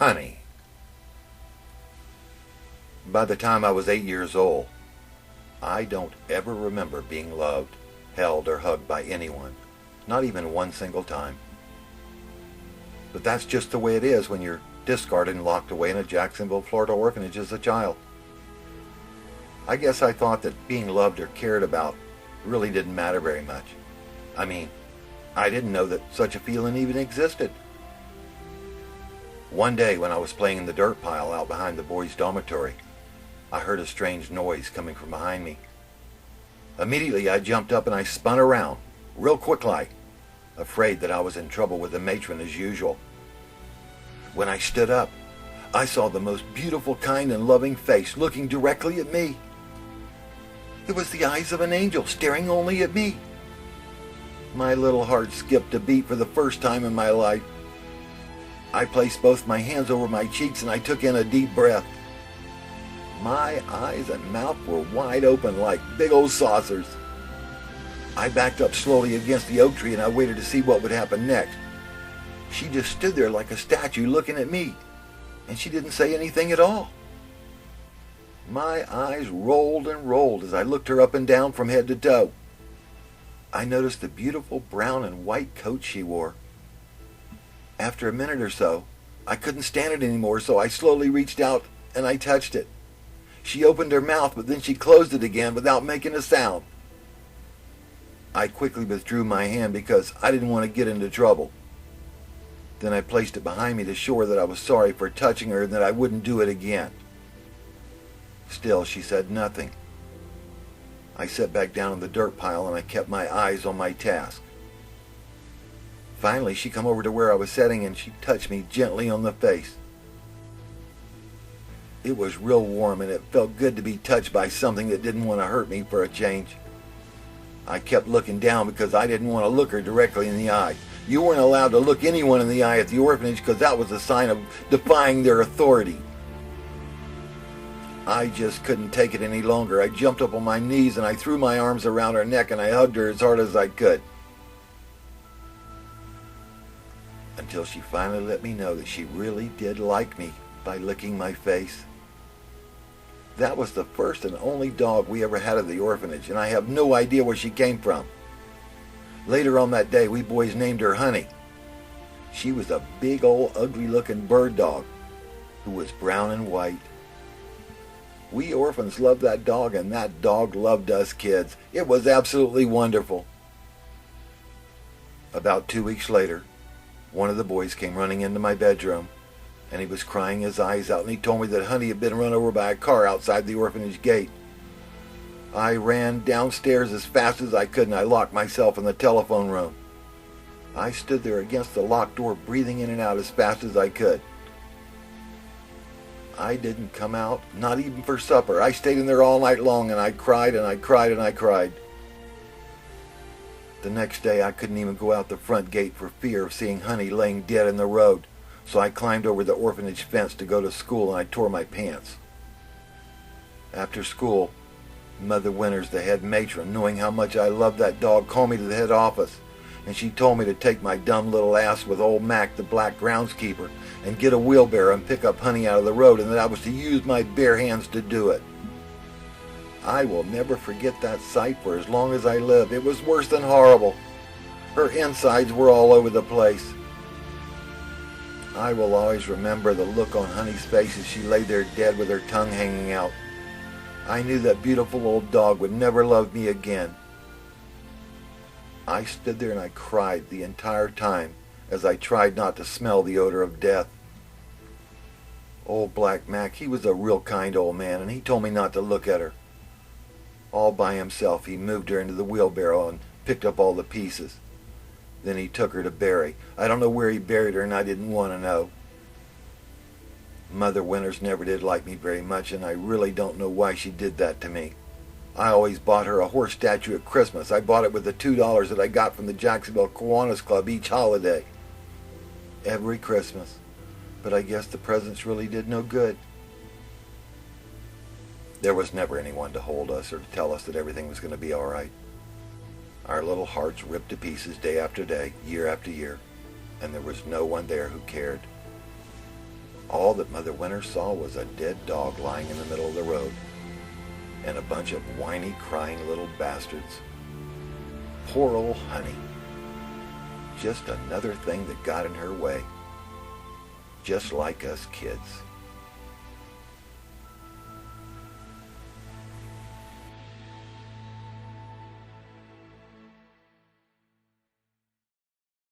Honey. By the time I was 8 years old, I don't ever remember being loved, held, or hugged by anyone. Not even one single time. But that's just the way it is when you're discarded and locked away in a Jacksonville, Florida orphanage as a child. I guess I thought that being loved or cared about really didn't matter very much. I mean, I didn't know that such a feeling even existed. One day when I was playing in the dirt pile out behind the boys' dormitory, I heard a strange noise coming from behind me. Immediately I jumped up and I spun around, real quick like, afraid that I was in trouble with the matron as usual. When I stood up, I saw the most beautiful, kind, and loving face looking directly at me. It was the eyes of an angel staring only at me. My little heart skipped a beat for the first time in my life. I placed both my hands over my cheeks and I took in a deep breath. My eyes and mouth were wide open like big old saucers. I backed up slowly against the oak tree and I waited to see what would happen next. She just stood there like a statue looking at me, and she didn't say anything at all. My eyes rolled and rolled as I looked her up and down from head to toe. I noticed the beautiful brown and white coat she wore. After a minute or so, I couldn't stand it anymore, so I slowly reached out and I touched it. She opened her mouth, but then she closed it again without making a sound. I quickly withdrew my hand because I didn't want to get into trouble. Then I placed it behind me to show her that I was sorry for touching her and that I wouldn't do it again. Still, she said nothing. I sat back down in the dirt pile and I kept my eyes on my task. Finally, she come over to where I was sitting and she touched me gently on the face. It was real warm and it felt good to be touched by something that didn't want to hurt me for a change. I kept looking down because I didn't want to look her directly in the eye. You weren't allowed to look anyone in the eye at the orphanage because that was a sign of defying their authority. I just couldn't take it any longer. I jumped up on my knees and I threw my arms around her neck and I hugged her as hard as I could. Until she finally let me know that she really did like me by licking my face. That was the first and only dog we ever had at the orphanage, and I have no idea where she came from. Later on that day, we boys named her Honey. She was a big old ugly-looking bird dog who was brown and white. We orphans loved that dog, and that dog loved us kids. It was absolutely wonderful. About 2 weeks later, one of the boys came running into my bedroom, and he was crying his eyes out, and he told me that Honey had been run over by a car outside the orphanage gate. I ran downstairs as fast as I could, and I locked myself in the telephone room. I stood there against the locked door, breathing in and out as fast as I could. I didn't come out, not even for supper. I stayed in there all night long, and I cried and I cried and I cried. The next day, I couldn't even go out the front gate for fear of seeing Honey laying dead in the road, so I climbed over the orphanage fence to go to school, and I tore my pants. After school, Mother Winters, the head matron, knowing how much I loved that dog, called me to the head office, and she told me to take my dumb little ass with old Mac, the black groundskeeper, and get a wheelbarrow and pick up Honey out of the road, and that I was to use my bare hands to do it. I will never forget that sight for as long as I live. It was worse than horrible. Her insides were all over the place. I will always remember the look on Honey's face as she lay there dead with her tongue hanging out. I knew that beautiful old dog would never love me again. I stood there and I cried the entire time as I tried not to smell the odor of death. Old Black Mac, he was a real kind old man, and he told me not to look at her. All by himself, he moved her into the wheelbarrow and picked up all the pieces. Then he took her to bury. I don't know where he buried her, and I didn't want to know. Mother Winters never did like me very much, and I really don't know why she did that to me. I always bought her a horse statue at Christmas. I bought it with the $2 that I got from the Jacksonville Kiwanis Club each holiday. Every Christmas. But I guess the presents really did no good. There was never anyone to hold us or to tell us that everything was going to be all right. Our little hearts ripped to pieces day after day, year after year, and there was no one there who cared. All that Mother Winter saw was a dead dog lying in the middle of the road, and a bunch of whiny, crying little bastards. Poor old Honey. Just another thing that got in her way. Just like us kids.